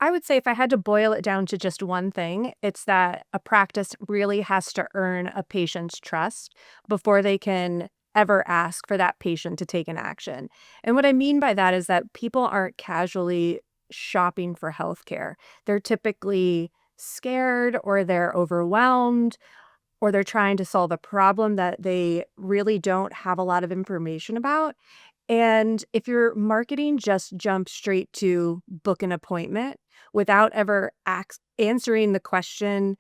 I would say if I had to boil it down to just one thing, it's that a practice really has to earn a patient's trust before they can ever ask for that patient to take an action. And what I mean by that is that people aren't casually shopping for healthcare. They're typically scared or they're overwhelmed or they're trying to solve a problem that they really don't have a lot of information about. And if your marketing just jumps straight to book an appointment without ever answering the question,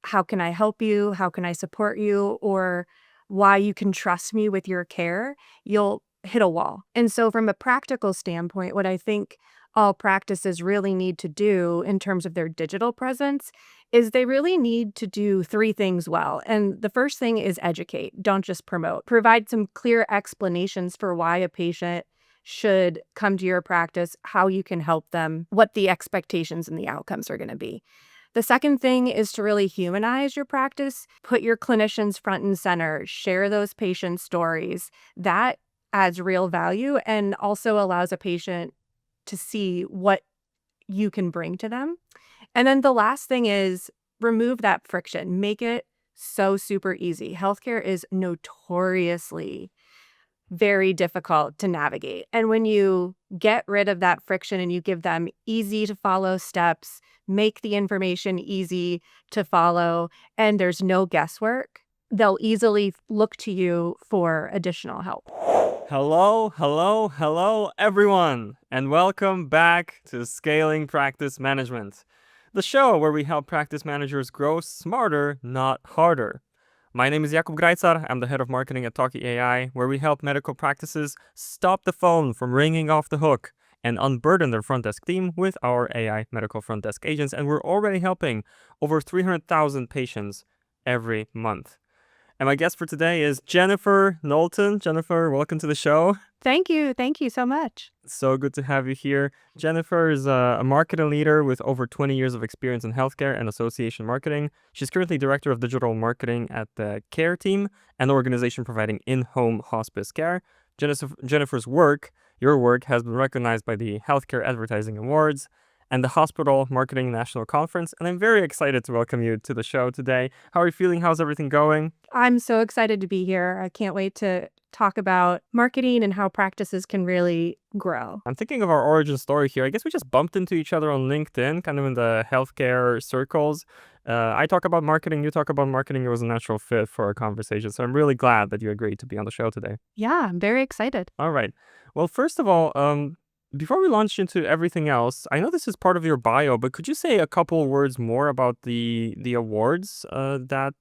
how can I help you? How can I support you? Or why you can trust me with your care, you'll hit a wall. And so, from a practical standpoint, what I think all practices really need to do in terms of their digital presence is they really need to do three things well. And the first thing is educate, don't just promote. Provide some clear explanations for why a patient should come to your practice, how you can help them, what the expectations and the outcomes are going to be. The second thing is to really humanize your practice, put your clinicians front and center, share those patient stories. That adds real value and also allows a patient to see what you can bring to them. And then the last thing is remove that friction, make it so super easy. Healthcare is notoriously very difficult to navigate. And when you get rid of that friction and you give them easy to follow steps, make the information easy to follow, and there's no guesswork, they'll easily look to you for additional help. Hello, everyone, and welcome back to Scaling Practice Management, the show where we help practice managers grow smarter, not harder. My name is Jakub. I'm the head of marketing at Talkie AI, where we help medical practices stop the phone from ringing off the hook and unburden their front desk team with our AI medical front desk agents. And we're already helping over 300,000 patients every month. And my guest for today is Jennifer Knowlton. Jennifer, welcome to the show. Thank you. Thank you so much. So good to have you here. Jennifer is a marketing leader with over 20 years of experience in healthcare and association marketing. She's currently director of digital marketing at the Care Team, an organization providing in-home hospice care. Jennifer's work, your work, has been recognized by the Healthcare Advertising Awards and the Hospital Marketing National Conference. And I'm very excited to welcome you to the show today. How are you feeling? How's everything going? I'm so excited to be here. I can't wait to talk about marketing and how practices can really grow. I'm thinking of our origin story here. I guess we just bumped into each other on LinkedIn, kind of in the healthcare circles. I talk about marketing, you talk about marketing. It was a natural fit for our conversation. So I'm really glad that you agreed to be on the show today. Yeah, I'm very excited. All right. Well, first of all, before we launch into everything else, I know this is part of your bio, but could you say a couple words more about the awards that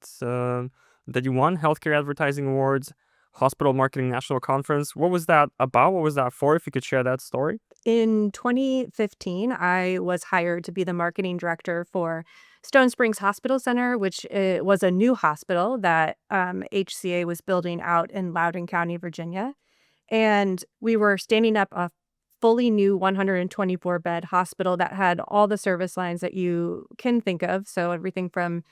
you won? Healthcare Advertising Awards, Hospital Marketing National Conference. What was that about? What was that for? If you could share that story. In 2015, I was hired to be the marketing director for Stone Springs Hospital Center, which was a new hospital that HCA was building out in Loudoun County, Virginia. And we were standing up a fully new 124-bed hospital that had all the service lines that you can think of. So everything from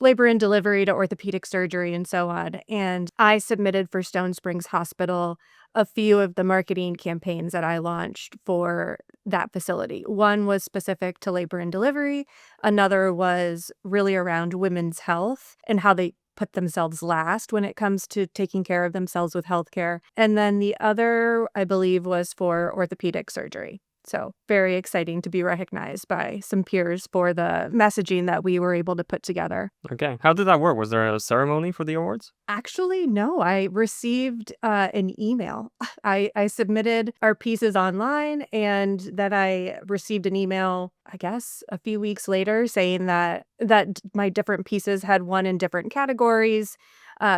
labor and delivery to orthopedic surgery and so on. And I submitted for Stone Springs Hospital a few of the marketing campaigns that I launched for that facility. One was specific to labor and delivery. Another was really around women's health and how they put themselves last when it comes to taking care of themselves with healthcare. And then the other, I believe, was for orthopedic surgery. So very exciting to be recognized by some peers for the messaging that we were able to put together. Okay. How did that work? Was there a ceremony for the awards? Actually, no. I received an email. I submitted our pieces online, and then I received an email, I guess, a few weeks later saying that my different pieces had won in different categories,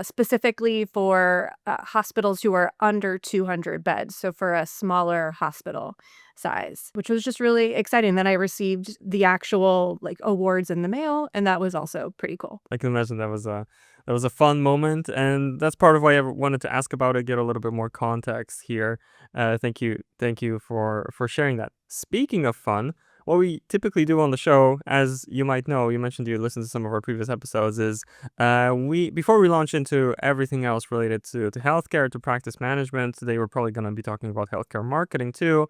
specifically for hospitals who are under 200 beds, so for a smaller hospital size, which was just really exciting. Then I received the actual awards in the mail, and that was also pretty cool. I can imagine that was a fun moment, and that's part of why I wanted to ask about it, get a little bit more context here. Thank you for sharing that. Speaking of fun, what we typically do on the show, as you might know, you mentioned you listened to some of our previous episodes, is before we launch into everything else related to healthcare, to practice management, today we're probably going to be talking about healthcare marketing too.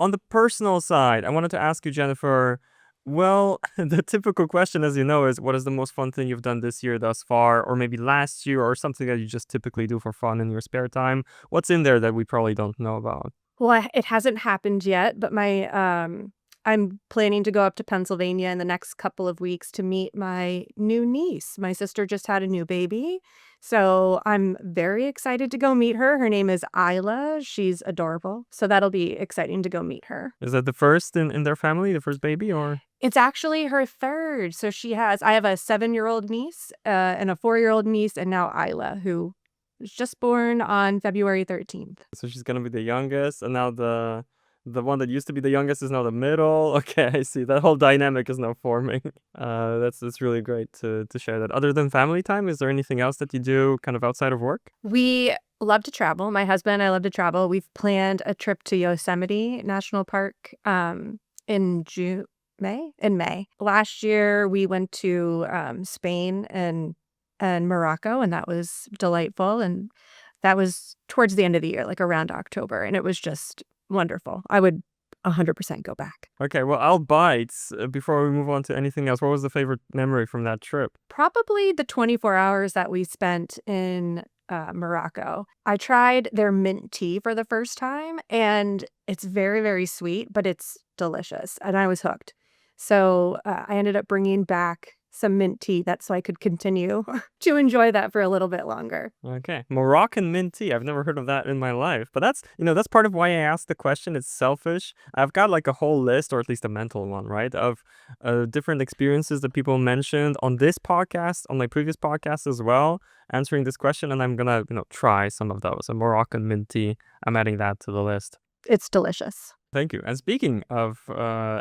On the personal side, I wanted to ask you, Jennifer, well, the typical question, as you know, is what is the most fun thing you've done this year thus far, or maybe last year, or something that you just typically do for fun in your spare time? What's in there that we probably don't know about? Well, it hasn't happened yet, but I'm planning to go up to Pennsylvania in the next couple of weeks to meet my new niece. My sister just had a new baby, so I'm very excited to go meet her. Her name is Isla. She's adorable, so that'll be exciting to go meet her. Is that the first in their family, the first baby, or? It's actually her third. So I have a 7-year-old niece, and a 4-year-old niece, and now Isla, who was just born on February 13th. So she's gonna be the youngest, and now the one that used to be the youngest is now the middle. Okay, I see. That whole dynamic is now forming. That's really great to share that. Other than family time, is there anything else that you do kind of outside of work? We love to travel. My husband and I love to travel. We've planned a trip to Yosemite National Park in May. Last year we went to Spain and Morocco, and that was delightful. And that was towards the end of the year, like around October, and it was just wonderful. I would 100% go back. Okay, well, I'll bite before we move on to anything else. What was the favorite memory from that trip? Probably the 24 hours that we spent in Morocco. I tried their mint tea for the first time, and it's very, very sweet, but it's delicious, and I was hooked. So I ended up bringing back some mint tea so I could continue to enjoy that for a little bit longer. Okay, Moroccan mint tea. I've never heard of that in my life, but that's part of why I asked the question. It's selfish. I've got like a whole list, or at least a mental one, right, of different experiences that people mentioned on this podcast, on my previous podcast as well, answering this question, and I'm gonna try some of those. A Moroccan mint tea. I'm adding that to the list. It's delicious. Thank you. And speaking of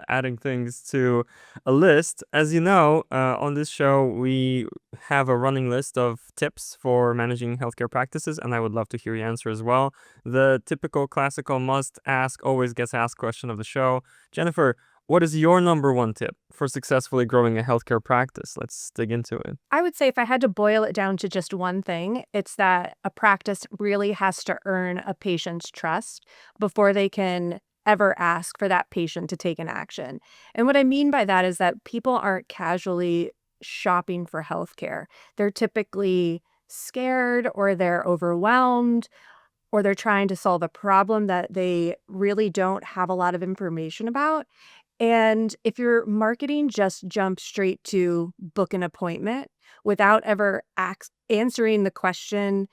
adding things to a list, as you know, on this show, we have a running list of tips for managing healthcare practices, and I would love to hear your answer as well. The typical classical must ask, always gets asked question of the show. Jennifer, what is your number one tip for successfully growing a healthcare practice? Let's dig into it. I would say if I had to boil it down to just one thing, it's that a practice really has to earn a patient's trust before they can ever ask for that patient to take an action. And what I mean by that is that people aren't casually shopping for healthcare. They're typically scared, or they're overwhelmed, or they're trying to solve a problem that they really don't have a lot of information about. And if your marketing just jumps straight to book an appointment without ever answering the question,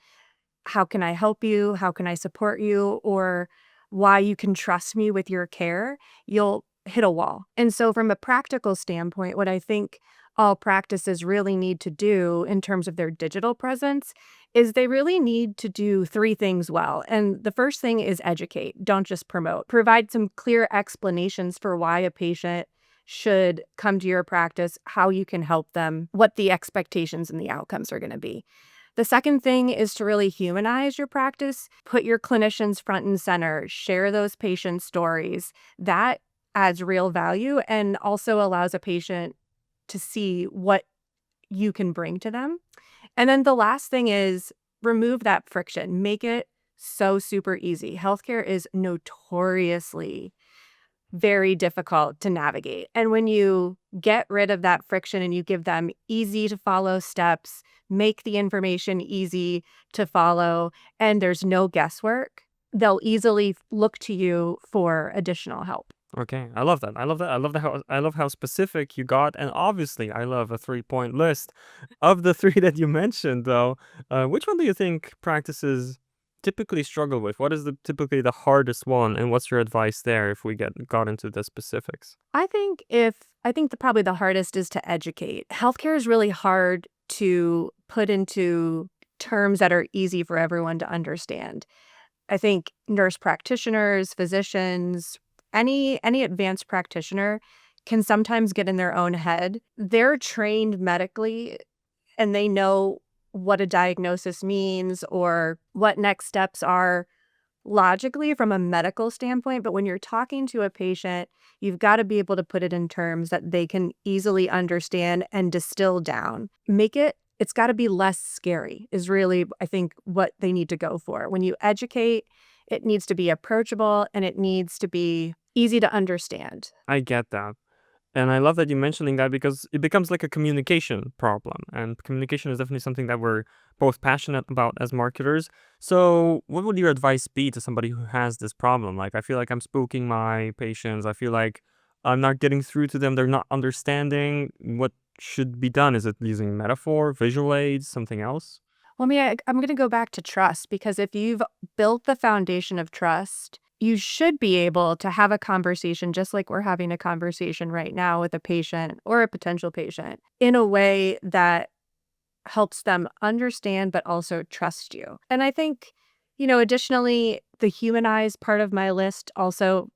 how can I help you? How can I support you? Or why you can trust me with your care, you'll hit a wall. And so from a practical standpoint, what I think all practices really need to do in terms of their digital presence is they really need to do 3 things well. And the first thing is educate, don't just promote. Provide some clear explanations for why a patient should come to your practice, how you can help them, what the expectations and the outcomes are going to be. The second thing is to really humanize your practice, put your clinicians front and center, share those patient stories. That adds real value and also allows a patient to see what you can bring to them. And then the last thing is remove that friction, make it so super easy. Healthcare is notoriously very difficult to navigate. And when you get rid of that friction and you give them easy to follow steps, make the information easy to follow, and there's no guesswork, they'll easily look to you for additional help. Okay, I love that. I love how specific you got, and obviously, I love a 3-point list. Of the three that you mentioned, though, which one do you think practices typically struggle with? What is typically the hardest one, and what's your advice there if we got into the specifics? Probably the hardest is to educate. Healthcare is really hard to put into terms that are easy for everyone to understand. I think nurse practitioners, physicians, any advanced practitioner can sometimes get in their own head. They're trained medically and they know what a diagnosis means or what next steps are logically from a medical standpoint. But when you're talking to a patient, you've got to be able to put it in terms that they can easily understand and distill down. It's got to be less scary is really, I think, what they need to go for. When you educate It needs to be approachable and it needs to be easy to understand. I get that. And I love that you're mentioning that because it becomes like a communication problem. And communication is definitely something that we're both passionate about as marketers. So, what would your advice be to somebody who has this problem? Like, I feel like I'm spooking my patients. I feel like I'm not getting through to them. They're not understanding what should be done. Is it using metaphor, visual aids, something else? Well, I'm going to go back to trust because if you've built the foundation of trust, you should be able to have a conversation just like we're having a conversation right now with a patient or a potential patient in a way that helps them understand but also trust you. And I think, additionally, the humanize part of my list also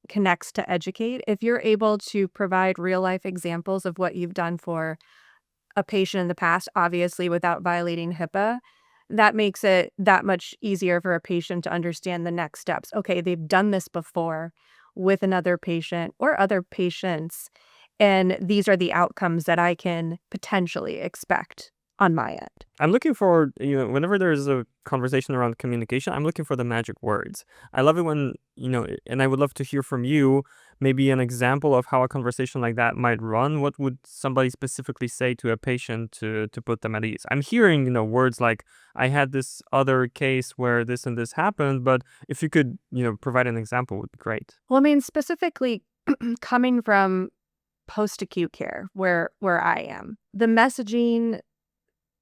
connects to educate. If you're able to provide real life examples of what you've done for a patient in the past, obviously without violating HIPAA, that makes it that much easier for a patient to understand the next steps. Okay, they've done this before with another patient or other patients, and these are the outcomes that I can potentially expect on my end. I'm looking for, whenever there's a conversation around communication, I'm looking for the magic words. I love it when, and I would love to hear from you, maybe an example of how a conversation like that might run. What would somebody specifically say to a patient to put them at ease? I'm hearing, words like, I had this other case where this and this happened, but if you could, provide an example would be great. Well, I mean, specifically coming from post-acute care where I am, the messaging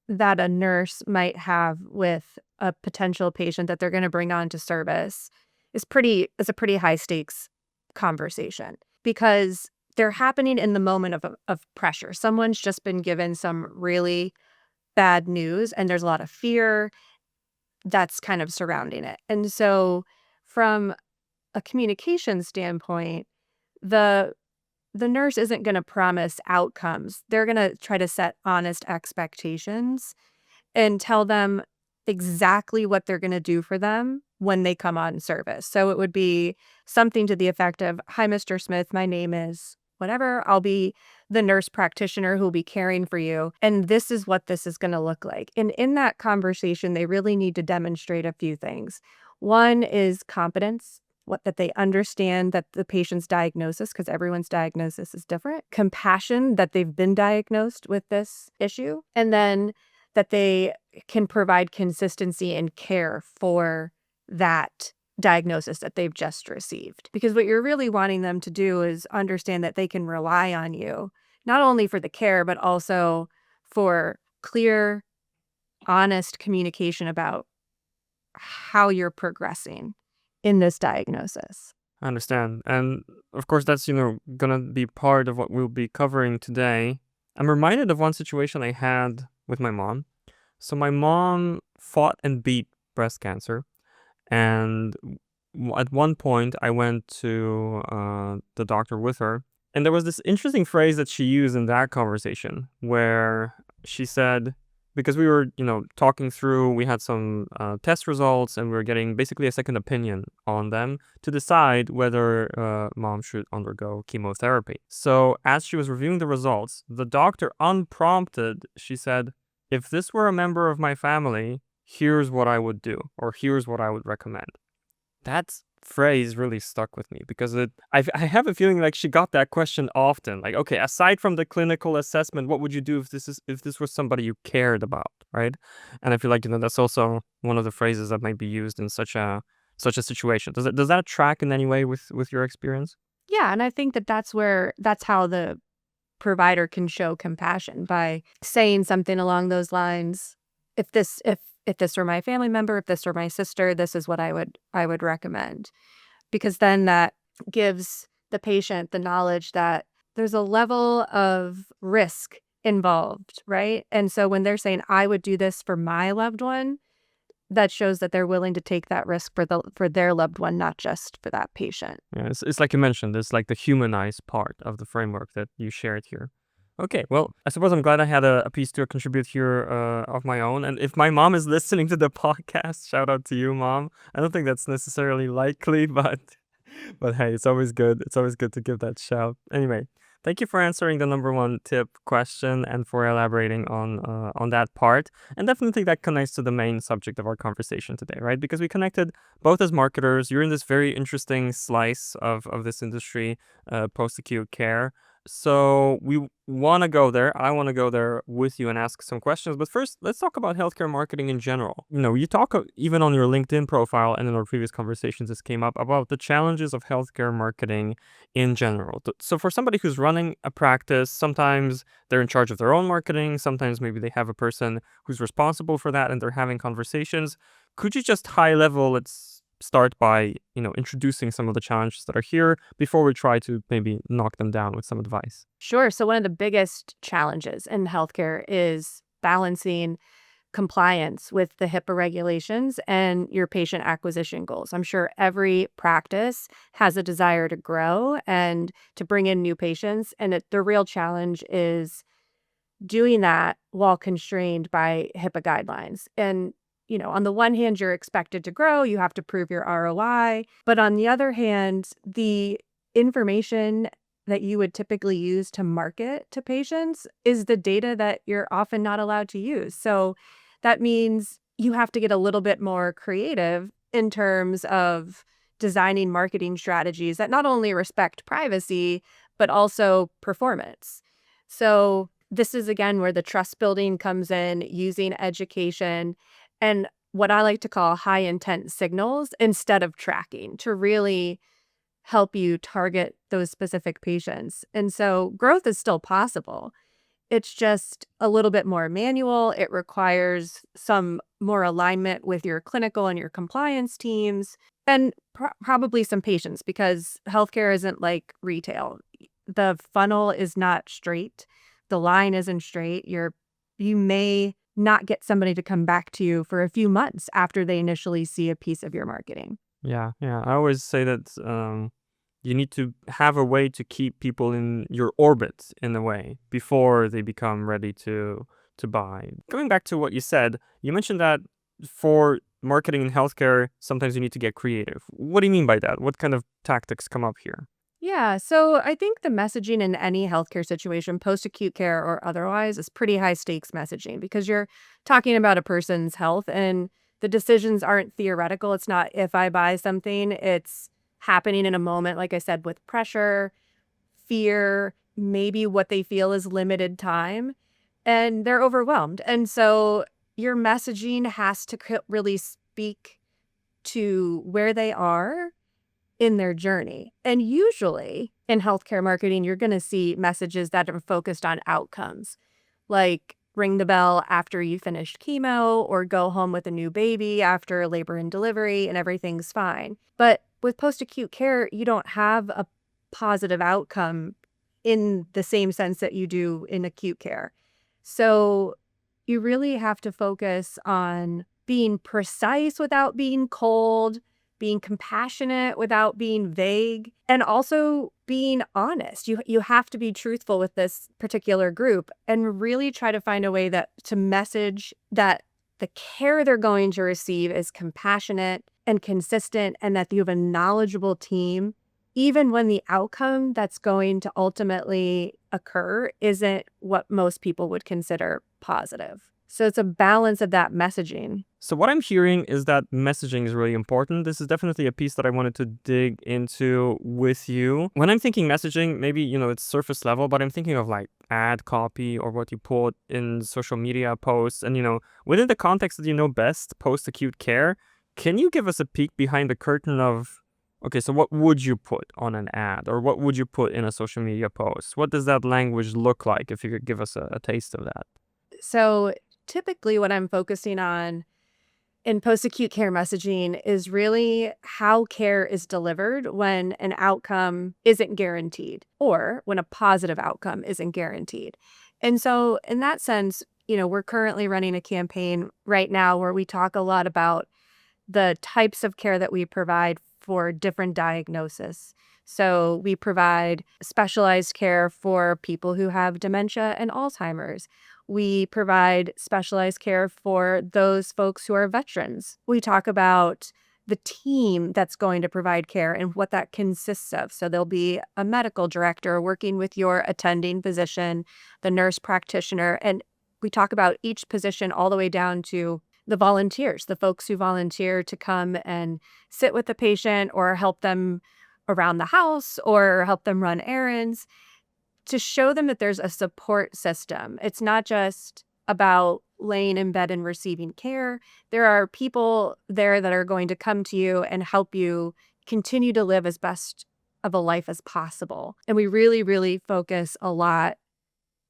that a nurse might have with a potential patient that they're going to bring on to service is a pretty high stakes conversation because they're happening in the moment of pressure. Someone's just been given some really bad news and there's a lot of fear that's kind of surrounding it. And so from a communication standpoint, the the nurse isn't going to promise outcomes. They're going to try to set honest expectations and tell them exactly what they're going to do for them when they come on service. So it would be something to the effect of, "Hi, Mr. Smith, my name is whatever. I'll be the nurse practitioner who will be caring for you. And this is what this is going to look like." And in that conversation, they really need to demonstrate a few things. One is competence, that they understand that the patient's diagnosis, because everyone's diagnosis is different, compassion that they've been diagnosed with this issue, and then that they can provide consistency and care for that diagnosis that they've just received. Because what you're really wanting them to do is understand that they can rely on you, not only for the care, but also for clear, honest communication about how you're progressing in this diagnosis. I understand. And of course, that's, gonna be part of what we'll be covering today. I'm reminded of one situation I had with my mom. So my mom fought and beat breast cancer. And at one point, I went to the doctor with her. And there was this interesting phrase that she used in that conversation where she said, because we were, talking through, we had some test results and we were getting basically a second opinion on them to decide whether mom should undergo chemotherapy. So as she was reviewing the results, the doctor, unprompted, she said, "If this were a member of my family, here's what I would do, or here's what I would recommend." That phrase really stuck with me because I have a feeling like she got that question often. Like, okay, aside from the clinical assessment, what would you do if this was somebody you cared about, right? And I feel like that's also one of the phrases that might be used in such a situation. Does that track in any way with your experience? Yeah, and I think that that's how the provider can show compassion by saying something along those lines. If this were my family member, if this were my sister, this is what I would recommend. Because then that gives the patient the knowledge that there's a level of risk involved, right? And so when they're saying, "I would do this for my loved one," that shows that they're willing to take that risk for their loved one, not just for that patient. Yeah, it's like you mentioned, it's like the humanized part of the framework that you shared here. Okay, well, I suppose I'm glad I had a piece to contribute here of my own. And if my mom is listening to the podcast, shout out to you, Mom. I don't think that's necessarily likely, but hey, it's always good. It's always good to give that shout. Anyway, Thank you for answering the number one tip question and for elaborating on that part. And definitely that connects to the main subject of our conversation today, right? Because we connected both as marketers. You're in this very interesting slice of this industry, post-acute care. So we want to go there. I want to go there with you and ask some questions. But first, let's talk about healthcare marketing in general. You talk even on your LinkedIn profile and in our previous conversations, this came up about the challenges of healthcare marketing in general. So for somebody who's running a practice, sometimes they're in charge of their own marketing. Sometimes maybe they have a person who's responsible for that and they're having conversations. Could you just high level, let's start by, introducing some of the challenges that are here before we try to maybe knock them down with some advice? Sure. So, one of the biggest challenges in healthcare is balancing compliance with the HIPAA regulations and your patient acquisition goals. I'm sure every practice has a desire to grow and to bring in new patients. And the real challenge is doing that while constrained by HIPAA guidelines. And, on the one hand, you're expected to grow, you have to prove your ROI. But on the other hand, the information that you would typically use to market to patients is the data that you're often not allowed to use. So that means you have to get a little bit more creative in terms of designing marketing strategies that not only respect privacy, but also performance. So this is again where the trust building comes in, using education and what I like to call high intent signals instead of tracking to really help you target those specific patients. And so growth is still possible. It's just a little bit more manual. It requires some more alignment with your clinical and your compliance teams and probably some patience because healthcare isn't like retail. The funnel is not straight. The line isn't straight. You may not get somebody to come back to you for a few months after they initially see a piece of your marketing. Yeah, yeah. I always say that you need to have a way to keep people in your orbit in a way before they become ready to buy. Going back to what you said, you mentioned that for marketing in healthcare, sometimes you need to get creative. What do you mean by that? What kind of tactics come up here? Yeah, so I think the messaging in any healthcare situation, post-acute care or otherwise, is pretty high stakes messaging because you're talking about a person's health and the decisions aren't theoretical. It's not if I buy something, it's happening in a moment, like I said, with pressure, fear, maybe what they feel is limited time, and they're overwhelmed. And so your messaging has to really speak to where they are in their journey. And usually in healthcare marketing, you're going to see messages that are focused on outcomes, like ring the bell after you finished chemo or go home with a new baby after labor and delivery and everything's fine. But with post-acute care, you don't have a positive outcome in the same sense that you do in acute care. So you really have to focus on being precise without being cold, being compassionate without being vague, and also being honest. You have to be truthful with this particular group and really try to find a way to message that the care they're going to receive is compassionate and consistent and that you have a knowledgeable team, even when the outcome that's going to ultimately occur isn't what most people would consider positive. So it's a balance of that messaging. So what I'm hearing is that messaging is really important. This is definitely a piece that I wanted to dig into with you. When I'm thinking messaging, maybe, it's surface level, but I'm thinking of like ad copy or what you put in social media posts. And, within the context that you know best, post-acute care, can you give us a peek behind the curtain of, okay, so what would you put on an ad or what would you put in a social media post? What does that language look like if you could give us a taste of that? So typically what I'm focusing on in post-acute care messaging is really how care is delivered when an outcome isn't guaranteed or when a positive outcome isn't guaranteed. And so in that sense, we're currently running a campaign right now where we talk a lot about the types of care that we provide for different diagnoses. So we provide specialized care for people who have dementia and Alzheimer's. We provide specialized care for those folks who are veterans. We talk about the team that's going to provide care and what that consists of. So there'll be a medical director working with your attending physician, the nurse practitioner, and we talk about each position all the way down to the volunteers, the folks who volunteer to come and sit with the patient or help them around the house or help them run errands, to show them that there's a support system. It's not just about laying in bed and receiving care. There are people there that are going to come to you and help you continue to live as best of a life as possible. And we really, really focus a lot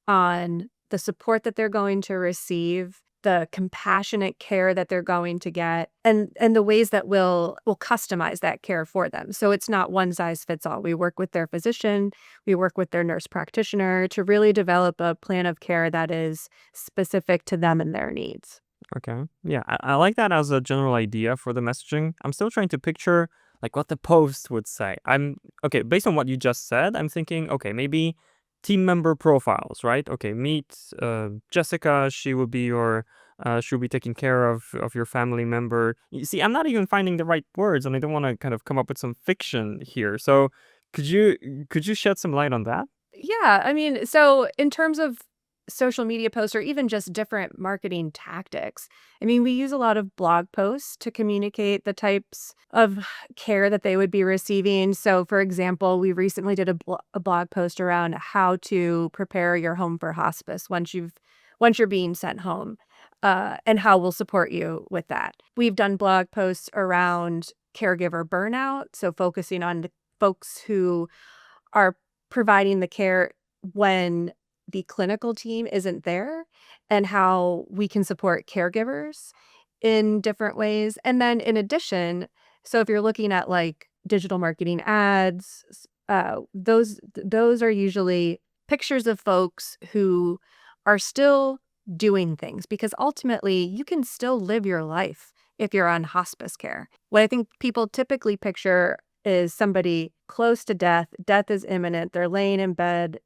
on the support that they're going to receive, the compassionate care that they're going to get, and the ways that we'll customize that care for them. So it's not one size fits all. We work with their physician, we work with their nurse practitioner to really develop a plan of care that is specific to them and their needs. Okay. Yeah, I like that as a general idea for the messaging. I'm still trying to picture like what the post would say. I'm okay, based on what you just said, I'm thinking, okay, maybe team member profiles, right? Okay, meet Jessica, she'll be taking care of your family member. You see, I'm not even finding the right words and I don't want to kind of come up with some fiction here. So could you shed some light on that? Yeah, I mean, so in terms of social media posts or even just different marketing tactics, I mean, we use a lot of blog posts to communicate the types of care that they would be receiving. So, for example, we recently did a blog post around how to prepare your home for hospice once you're being sent home, and how we'll support you with that. We've done blog posts around caregiver burnout, so focusing on the folks who are providing the care when the clinical team isn't there and how we can support caregivers in different ways. And then in addition, so if you're looking at like digital marketing ads, those are usually pictures of folks who are still doing things because ultimately you can still live your life if you're on hospice care. What I think people typically picture is somebody close to death. Death is imminent. They're laying in bed.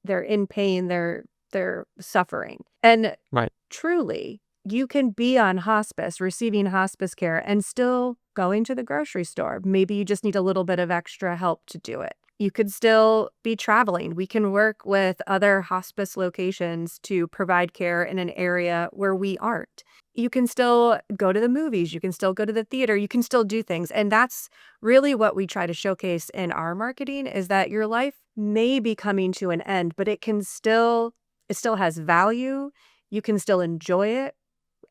They're in pain. They're suffering. And Right. truly, you can be on hospice, receiving hospice care, and still going to the grocery store. Maybe you just need a little bit of extra help to do it. You could still be traveling. We can work with other hospice locations to provide care in an area where we aren't. You can still go to the movies. You can still go to the theater. You can still do things. And that's really what we try to showcase in our marketing is that your life may be coming to an end, but it still has value. You can still enjoy it.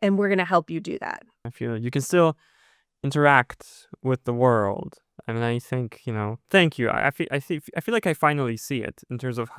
And we're going to help you do that. I feel you can still interact with the world. I mean, I think, thank you. I feel like I finally see it in terms of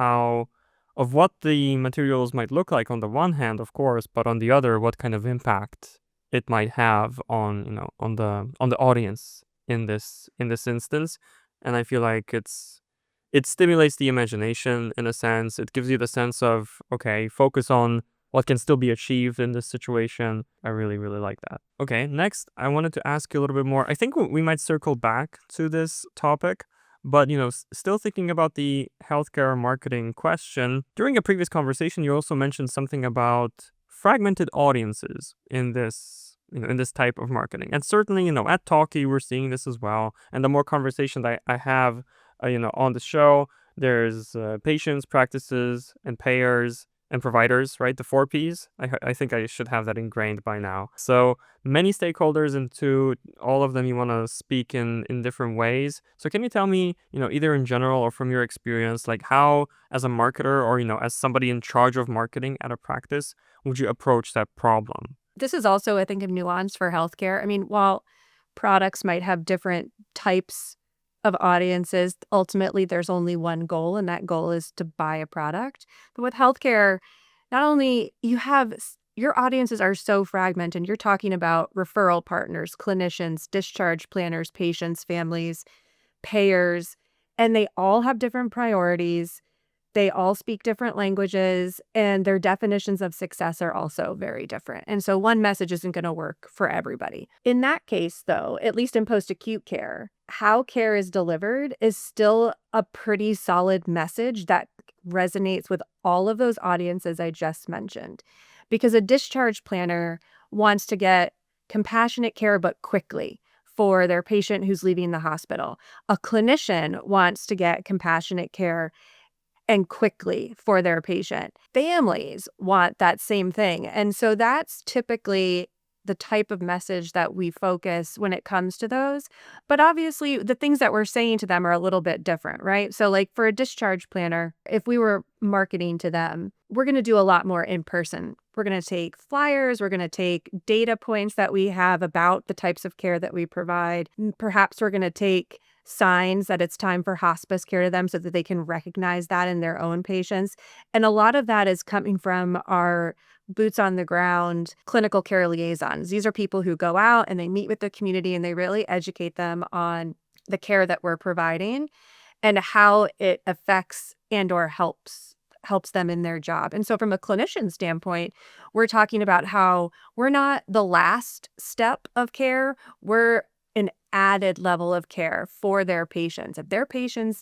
what the materials might look like on the one hand, of course, but on the other, what kind of impact it might have on, on the audience in this instance. And I feel like it stimulates the imagination in a sense. It gives you the sense of, okay, focus on what can still be achieved in this situation. I really, really like that. Okay, next, I wanted to ask you a little bit more. I think we might circle back to this topic, but, still thinking about the healthcare marketing question. During a previous conversation, you also mentioned something about fragmented audiences in this, in this type of marketing. And certainly, at Talkie, we're seeing this as well. And the more conversation that I have, on the show, there's patients, practices, and payers and providers, right? The 4 Ps. I think I should have that ingrained by now. So many stakeholders, and to all of them, you want to speak in different ways. So can you tell me, either in general or from your experience, like how, as a marketer or, as somebody in charge of marketing at a practice, would you approach that problem? This is also, I think, a nuance for healthcare. I mean, while products might have different types of audiences, ultimately there's only one goal, and that goal is to buy a product. But with healthcare, not only your audiences are so fragmented. You're talking about referral partners, clinicians, discharge planners, patients, families, payers, and they all have different priorities. They all speak different languages, and their definitions of success are also very different. And so one message isn't going to work for everybody. In that case, though, at least in post-acute care, how care is delivered is still a pretty solid message that resonates with all of those audiences I just mentioned. Because a discharge planner wants to get compassionate care, but quickly, for their patient who's leaving the hospital. A clinician wants to get compassionate care and quickly for their patient. Families want that same thing. And so that's typically the type of message that we focus when it comes to those. But obviously, the things that we're saying to them are a little bit different, right? So, like for a discharge planner, if we were marketing to them, we're going to do a lot more in person. We're going to take flyers, we're going to take data points that we have about the types of care that we provide. Perhaps we're going to take signs that it's time for hospice care to them so that they can recognize that in their own patients. And a lot of that is coming from our boots on the ground clinical care liaisons. These are people who go out and they meet with the community and they really educate them on the care that we're providing and how it affects and or helps them in their job. And so from a clinician standpoint, we're talking about how we're not the last step of care. We're an added level of care for their patients. If their patients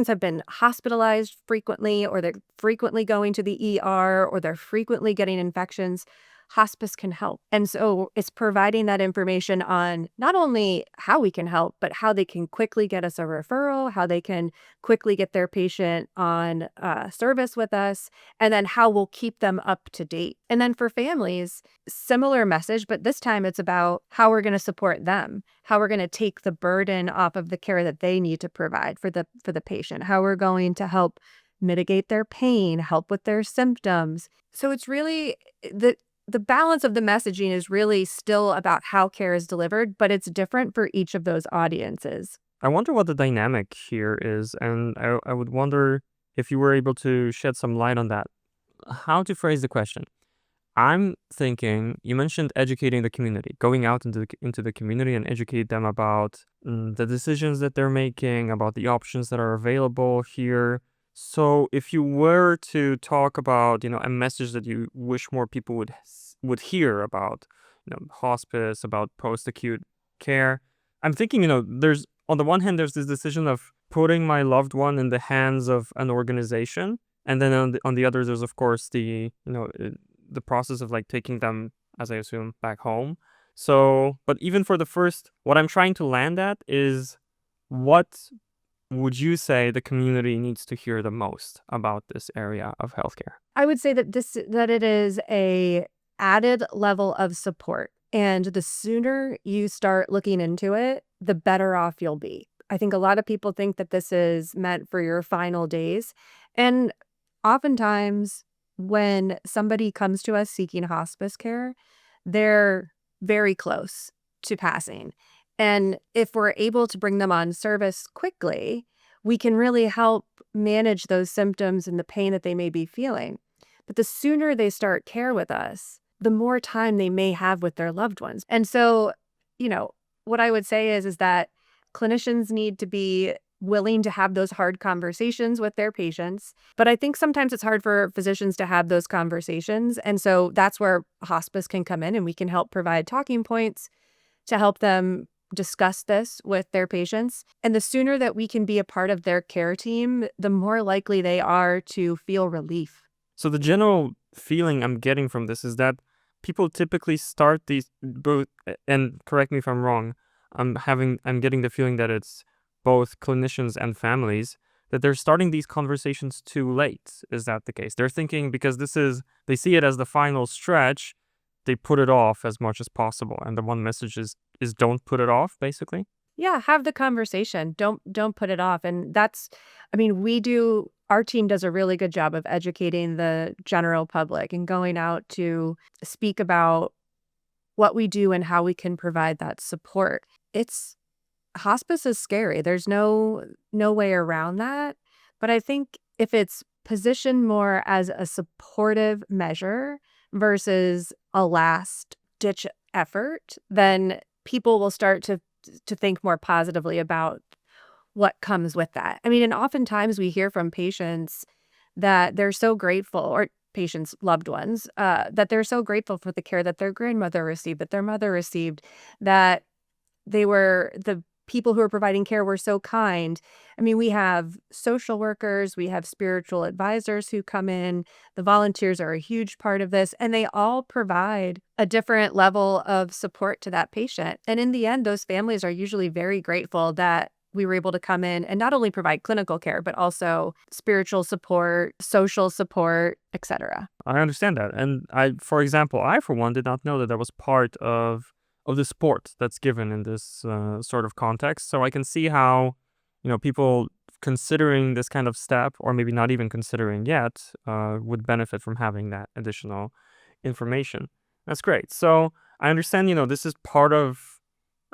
have been hospitalized frequently, or they're frequently going to the ER, or they're frequently getting infections, hospice can help. And so it's providing that information on not only how we can help, but how they can quickly get us a referral, how they can quickly get their patient on service with us, and then how we'll keep them up to date. And then for families, similar message, but this time it's about how we're going to support them, how we're going to take the burden off of the care that they need to provide for the patient, how we're going to help mitigate their pain, help with their symptoms. So it's really the balance of the messaging is really still about how care is delivered, but it's different for each of those audiences. I wonder what the dynamic here is, and I would wonder if you were able to shed some light on that. How to phrase the question? I'm thinking you mentioned educating the community, going out into the community and educate them about the decisions that they're making, about the options that are available here. So if you were to talk about, a message that you wish more people would hear about, hospice, about post-acute care, I'm thinking, there's on the one hand, there's this decision of putting my loved one in the hands of an organization, and then on the other, there's of course the process of like taking them, as I assume, back home. So, but even for the first, what I'm trying to land at is, what would you say the community needs to hear the most about this area of healthcare? I would say that it is a added level of support. And the sooner you start looking into it, the better off you'll be. I think a lot of people think that this is meant for your final days. And oftentimes, when somebody comes to us seeking hospice care, they're very close to passing. And if we're able to bring them on service quickly, we can really help manage those symptoms and the pain that they may be feeling. But the sooner they start care with us, the more time they may have with their loved ones. And so, what I would say is that clinicians need to be willing to have those hard conversations with their patients. But I think sometimes it's hard for physicians to have those conversations. And so that's where hospice can come in, and we can help provide talking points to help them discuss this with their patients. And the sooner that we can be a part of their care team, the more likely they are to feel relief. So the general feeling I'm getting from this is that people typically start these both, and correct me if I'm wrong, I'm getting the feeling that it's both clinicians and families, that they're starting these conversations too late. Is that the case? They're thinking, because they see it as the final stretch, they put it off as much as possible. And the one message is don't put it off, basically. Yeah, have the conversation. Don't put it off. And our team does a really good job of educating the general public and going out to speak about what we do and how we can provide that support. Hospice is scary. There's no way around that. But I think if it's positioned more as a supportive measure versus a last ditch effort, then people will start to think more positively about what comes with that. And oftentimes we hear from patients that they're so grateful, or patients' loved ones, that they're so grateful for the care that their grandmother received, that their mother received, that the people who are providing care were so kind. I mean, we have social workers, we have spiritual advisors who come in. The volunteers are a huge part of this, and they all provide a different level of support to that patient. And in the end, those families are usually very grateful that we were able to come in and not only provide clinical care, but also spiritual support, social support, etc. I understand that. And for example, I for one did not know that was part of the sport that's given in this sort of context. So I can see how, people considering this kind of step, or maybe not even considering yet, would benefit from having that additional information. That's great. So I understand, this is part of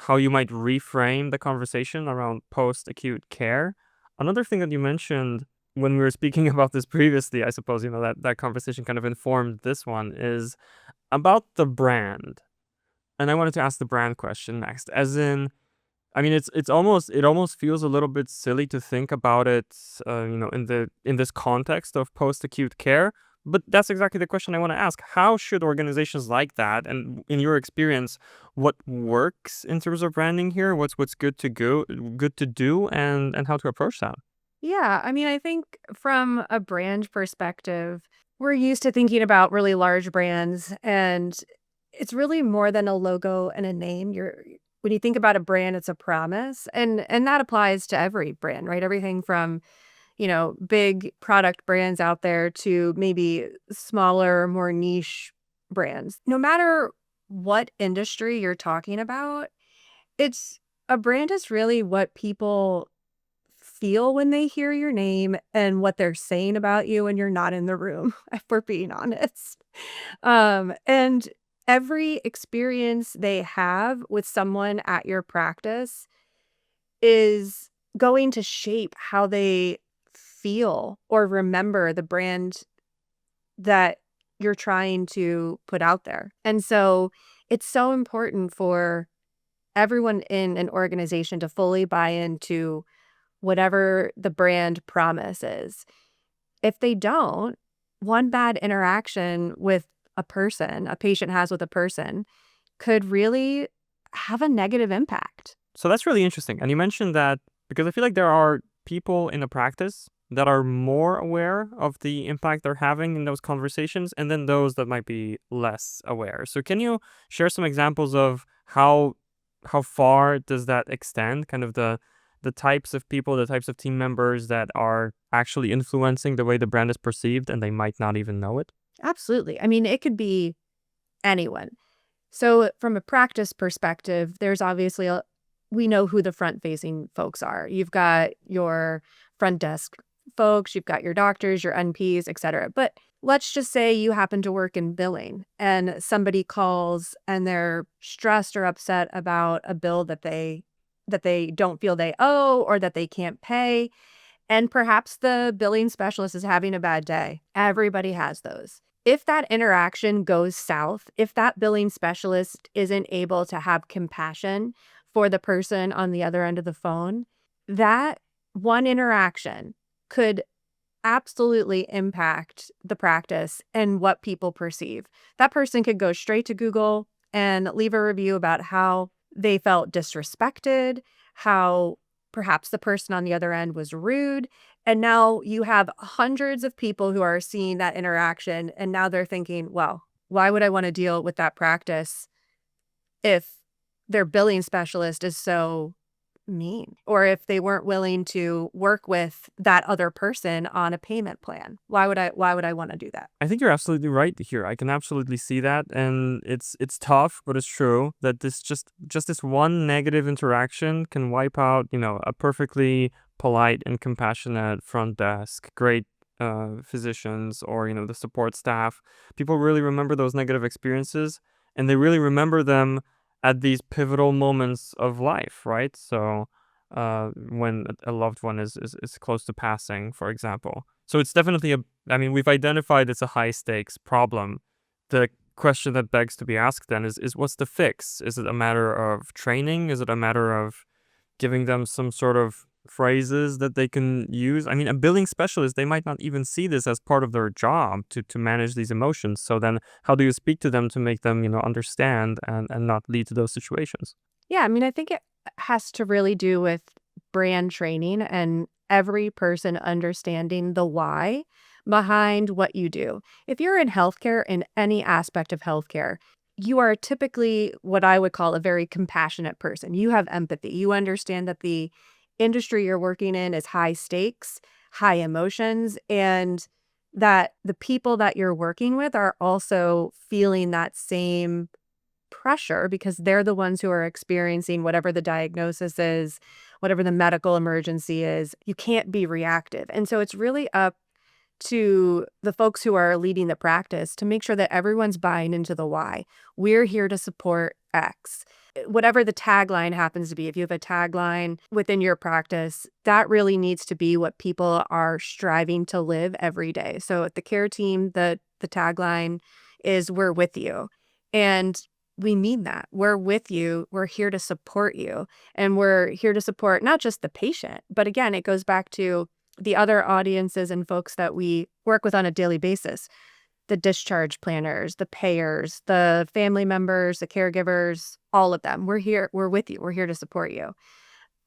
how you might reframe the conversation around post-acute care. Another thing that you mentioned when we were speaking about this previously, I suppose, that conversation kind of informed this one, is about the brand. And I wanted to ask the brand question next. As in, I mean, it almost feels a little bit silly to think about it, in this context of post-acute care. But that's exactly the question I want to ask. How should organizations like that, and in your experience, what works in terms of branding here? What's good to do, and how to approach that? Yeah, I mean, I think from a brand perspective, we're used to thinking about really large brands, and it's really more than a logo and a name. When you think about a brand, it's a promise, and that applies to every brand, right? Everything from, big product brands out there to maybe smaller, more niche brands. No matter what industry you're talking about, it's a brand is really what people feel when they hear your name and what they're saying about you when you're not in the room, if we're being honest. And every experience they have with someone at your practice is going to shape how they feel or remember the brand that you're trying to put out there. And so it's so important for everyone in an organization to fully buy into whatever the brand promise is. If they don't, one bad interaction with a patient has with a person, could really have a negative impact. So that's really interesting. And you mentioned that because I feel like there are people in the practice that are more aware of the impact they're having in those conversations, and then those that might be less aware. So can you share some examples of how far does that extend? Kind of the types of people, the types of team members that are actually influencing the way the brand is perceived, and they might not even know it? Absolutely. I mean, it could be anyone. So from a practice perspective, there's obviously we know who the front-facing folks are. You've got your front desk folks, you've got your doctors, your NPs, et cetera. But let's just say you happen to work in billing and somebody calls and they're stressed or upset about a bill that they don't feel they owe or that they can't pay. And perhaps the billing specialist is having a bad day. Everybody has those. If that interaction goes south, if that billing specialist isn't able to have compassion for the person on the other end of the phone, that one interaction could absolutely impact the practice and what people perceive. That person could go straight to Google and leave a review about how they felt disrespected, how perhaps the person on the other end was rude. And now you have hundreds of people who are seeing that interaction. And now they're thinking, well, why would I want to deal with that practice if their billing specialist is so mean, or if they weren't willing to work with that other person on a payment plan? Why would I want to do that? I think you're absolutely right here. I can absolutely see that, and it's tough, but it's true that this just this one negative interaction can wipe out, a perfectly polite and compassionate front desk, great physicians, or the support staff. People really remember those negative experiences, and they really remember them at these pivotal moments of life, right? So when a loved one is close to passing, for example. So it's definitely I mean, we've identified it's a high stakes problem. The question that begs to be asked then is what's the fix? Is it a matter of training? Is it a matter of giving them some sort of phrases that they can use? I mean, a billing specialist, they might not even see this as part of their job to manage these emotions. So then how do you speak to them to make them, understand and not lead to those situations? Yeah, I mean, I think has to really do with brand training and every person understanding the why behind what you do. If you're in healthcare, in any aspect of healthcare, you are typically what I would call a very compassionate person. You have empathy. You understand that the industry you're working in is high stakes, high emotions, and that the people that you're working with are also feeling that same pressure because they're the ones who are experiencing whatever the diagnosis is, whatever the medical emergency is. You can't be reactive. And so it's really up to the folks who are leading the practice to make sure that everyone's buying into the why. We're here to support X. Whatever the tagline happens to be, if you have a tagline within your practice, that really needs to be what people are striving to live every day. So at the care team, the tagline is "We're with you." And we mean that. We're with you. We're here to support you. And we're here to support not just the patient, but again, it goes back to the other audiences and folks that we work with on a daily basis, the discharge planners, the payers, the family members, the caregivers, all of them. We're here. We're with you. We're here to support you.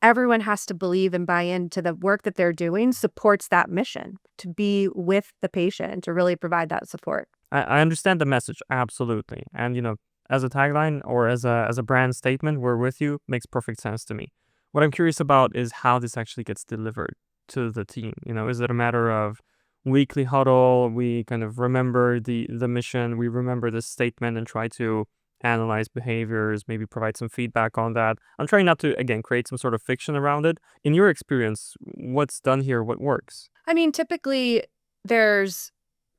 Everyone has to believe and buy into the work that they're doing supports that mission to be with the patient, to really provide that support. I understand the message, absolutely. And, as a tagline or as a brand statement, we're with you, makes perfect sense to me. What I'm curious about is how this actually gets delivered to the team. Is it a matter of weekly huddle? We kind of remember the mission, we remember the statement and try to analyze behaviors, maybe provide some feedback on that. I'm trying not to, again, create some sort of fiction around it. In your experience, what's done here? What works? I mean, typically there's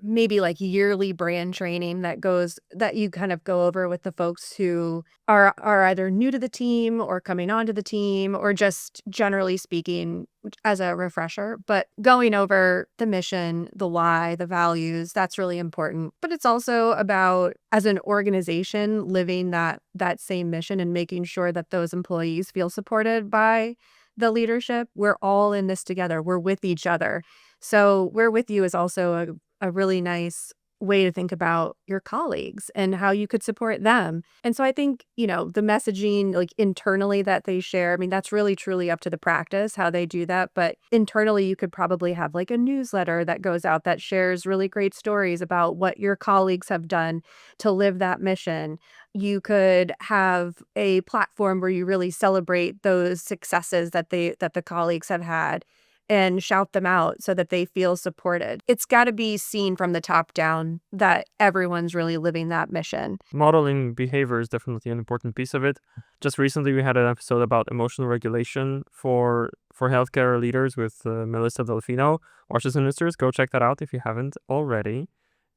maybe like yearly brand training that you kind of go over with the folks who are either new to the team or coming onto the team or just generally speaking as a refresher, but going over the mission, the why, the values, that's really important. But it's also about as an organization living that same mission and making sure that those employees feel supported by the leadership. We're all in this together. We're with each other. So we're with you is also a really nice way to think about your colleagues and how you could support them. And so I think, the messaging like internally that they share, I mean, that's really truly up to the practice, how they do that. But internally, you could probably have like a newsletter that goes out that shares really great stories about what your colleagues have done to live that mission. You could have a platform where you really celebrate those successes that the colleagues have had and shout them out so that they feel supported. It's got to be seen from the top down that everyone's really living that mission. Modeling behavior is definitely an important piece of it. Just recently, we had an episode about emotional regulation for healthcare leaders with Melissa Delfino. Watch the Ministers. Go check that out if you haven't already.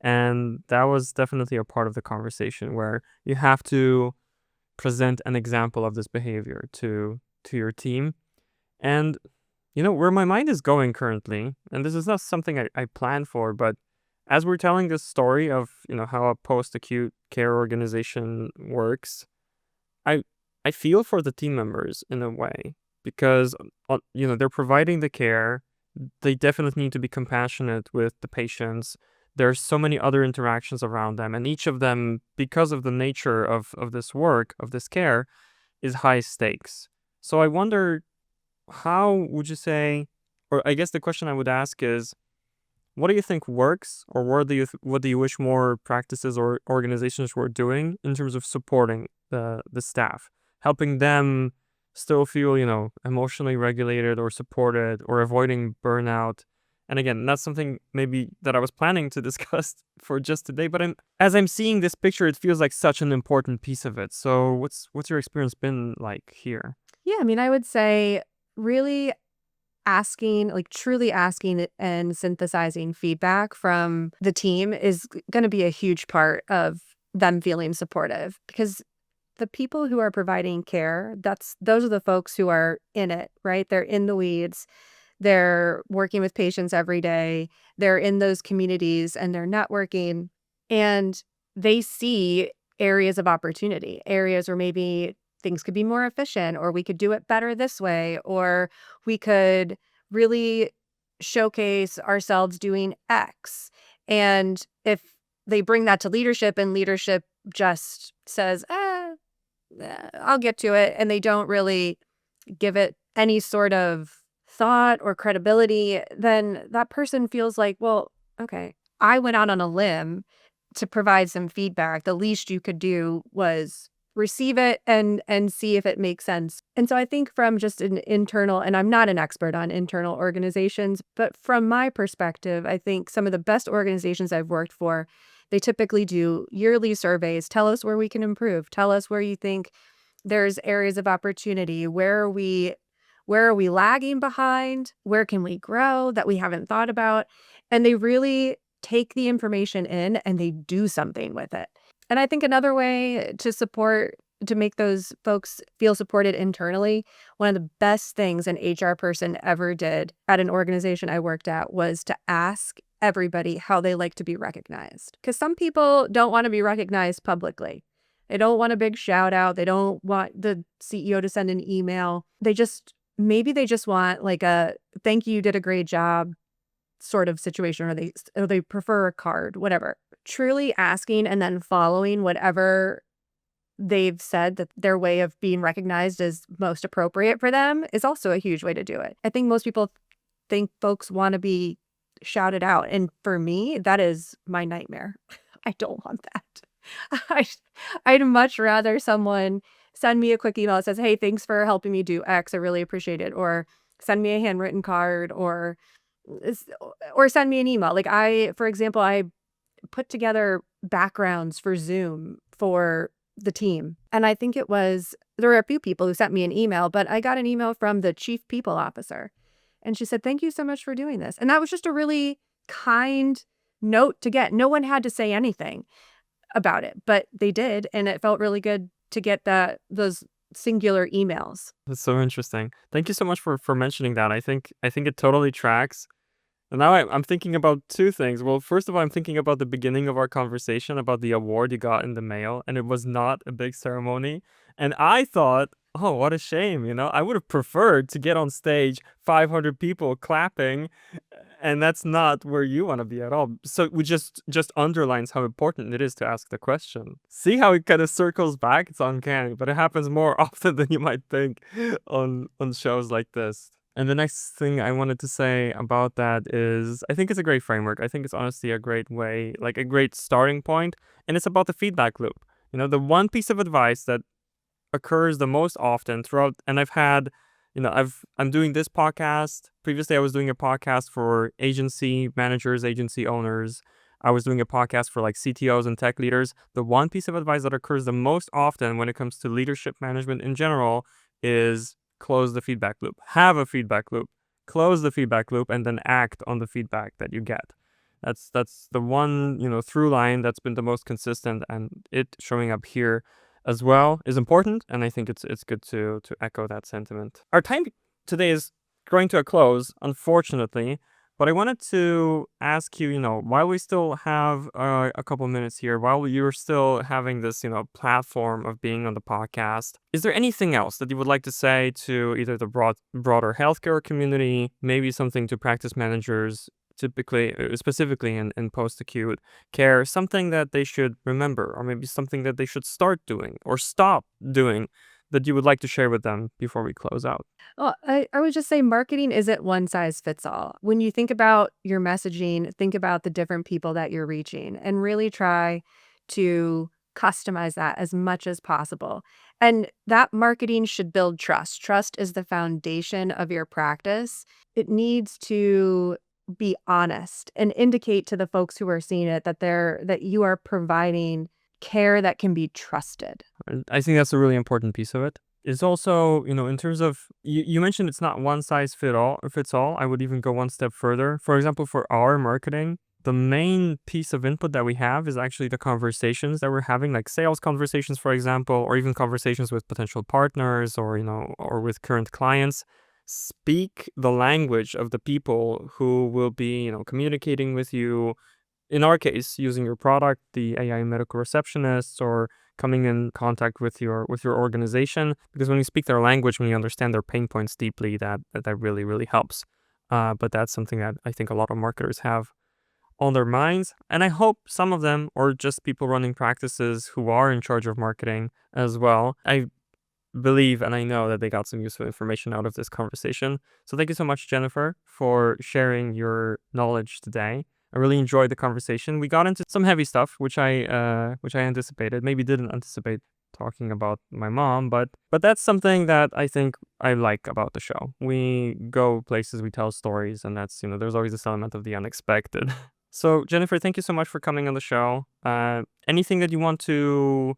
And that was definitely a part of the conversation where you have to present an example of this behavior to your team. And where my mind is going currently, and this is not something I plan for, but as we're telling this story of, how a post-acute care organization works, I I feel for the team members in a way because, they're providing the care. They definitely need to be compassionate with the patients. There's so many other interactions around them, and each of them, because of the nature of this work, of this care, is high stakes. So I wonder, how would you say, or I guess the question I would ask is, what do you think works, or what do you wish more practices or organizations were doing in terms of supporting the staff, helping them still feel, emotionally regulated or supported or avoiding burnout? And again, that's something maybe that I was planning to discuss for just today, but as I'm seeing this picture, it feels like such an important piece of it. So what's your experience been like here? Yeah, I mean, I would say really asking, like truly asking and synthesizing feedback from the team is going to be a huge part of them feeling supportive because the people who are providing care, those are the folks who are in it, right? They're in the weeds. They're working with patients every day. They're in those communities and they're networking and they see areas of opportunity, areas where maybe things could be more efficient or we could do it better this way or we could really showcase ourselves doing X. And if they bring that to leadership and leadership just says, I'll get to it, and they don't really give it any sort of thought or credibility, then that person feels like, well, okay, I went out on a limb to provide some feedback. The least you could do was receive it and see if it makes sense. And so I think from just an internal, and I'm not an expert on internal organizations, but from my perspective, I think some of the best organizations I've worked for, they typically do yearly surveys. Tell us where we can improve. Tell us where you think there's areas of opportunity. Where are we lagging behind? Where can we grow that we haven't thought about? And they really take the information in and they do something with it. And I think another way to make those folks feel supported internally, one of the best things an HR person ever did at an organization I worked at was to ask everybody how they like to be recognized. Because some people don't want to be recognized publicly. They don't want a big shout out. They don't want the CEO to send an email. Maybe they just want like a thank you, you did a great job sort of situation, or they prefer a card, whatever. Truly asking and then following whatever they've said that their way of being recognized is most appropriate for them is also a huge way to do it. I think most people think folks want to be shouted out. And for me, that is my nightmare. I don't want that. I, I'd much rather someone send me a quick email that says, hey, thanks for helping me do X. I really appreciate it. Or send me a handwritten card or send me an email. For example, I put together backgrounds for Zoom for the team. And I think there were a few people who sent me an email, but I got an email from the chief people officer. And she said, thank you so much for doing this. And that was just a really kind note to get. No one had to say anything about it, but they did. And it felt really good to get those singular emails. That's so interesting. Thank you so much for mentioning that. I think it totally tracks. And now I'm thinking about two things. Well, first of all, I'm thinking about the beginning of our conversation about the award you got in the mail, and it was not a big ceremony. And I thought, oh, what a shame, I would have preferred to get on stage, 500 people clapping, and that's not where you want to be at all. So we just underlines how important it is to ask the question. See how it kind of circles back? It's uncanny, but it happens more often than you might think on shows like this. And the next thing I wanted to say about that is I think it's a great framework. I think it's honestly a great way, like a great starting point. And it's about the feedback loop. The one piece of advice that occurs the most often throughout, and I'm doing this podcast. Previously, I was doing a podcast for agency managers, agency owners. I was doing a podcast for like CTOs and tech leaders. The one piece of advice that occurs the most often when it comes to leadership management in general is close the feedback loop. Have a feedback loop. Close the feedback loop and then act on the feedback that you get. That's the one, through line that's been the most consistent, and it showing up here as well is important, and I think it's good to echo that sentiment. Our time today is drawing to a close, unfortunately, but I wanted to ask you, while we still have a couple minutes here, while you're still having this, platform of being on the podcast, is there anything else that you would like to say to either the broader healthcare community, maybe something to practice managers, specifically in post-acute care, something that they should remember, or maybe something that they should start doing or stop doing that you would like to share with them before we close out? Well, I would just say marketing isn't one size fits all. When you think about your messaging, think about the different people that you're reaching and really try to customize that as much as possible. And that marketing should build trust. Trust is the foundation of your practice. It needs to be honest and indicate to the folks who are seeing it that you are providing care that can be trusted. I think that's a really important piece of it. It's also, in terms of, you mentioned it's not one size fits all. I would even go one step further. For example, for our marketing, the main piece of input that we have is actually the conversations that we're having, like sales conversations, for example, or even conversations with potential partners or, or with current clients. Speak the language of the people who will be, communicating with you. In our case, using your product, the AI medical receptionists, or coming in contact with your organization, because when you speak their language, when you understand their pain points deeply, that really, really helps. But that's something that I think a lot of marketers have on their minds, and I hope some of them, or just people running practices who are in charge of marketing as well. I believe and I know that they got some useful information out of this conversation. So thank you so much, Jennifer, for sharing your knowledge today. I really enjoyed the conversation. We got into some heavy stuff, which I anticipated, maybe didn't anticipate talking about my mom, but that's something that I think I like about the show. We go places, we tell stories, and that's, there's always this element of the unexpected. So Jennifer, thank you so much for coming on the show. Anything that you want to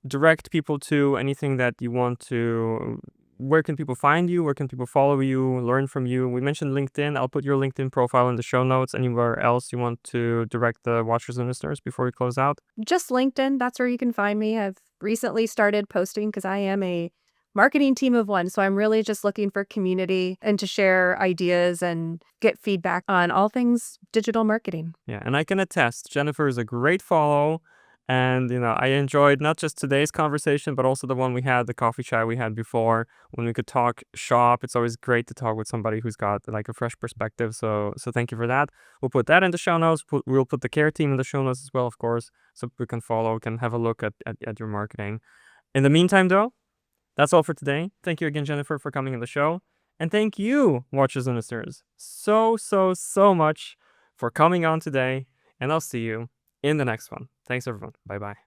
direct people to, anything that you want to, where can people find you? Where can people follow you, learn from you? We mentioned LinkedIn. I'll put your LinkedIn profile in the show notes. Anywhere else you want to direct the watchers and listeners before we close out? Just LinkedIn, that's where you can find me. I've recently started posting because I am a marketing team of one. So I'm really just looking for community and to share ideas and get feedback on all things digital marketing. Yeah, and I can attest, Jennifer is a great follow. And, I enjoyed not just today's conversation, but also the one we had, the coffee chat we had before, when we could talk shop. It's always great to talk with somebody who's got like a fresh perspective. So thank you for that. We'll put that in the show notes. We'll put the care team in the show notes as well, of course, so we can follow, can have a look at your marketing. In the meantime, though, that's all for today. Thank you again, Jennifer, for coming on the show. And thank you, watchers and listeners, so much for coming on today. And I'll see you in the next one. Thanks, everyone. Bye-bye.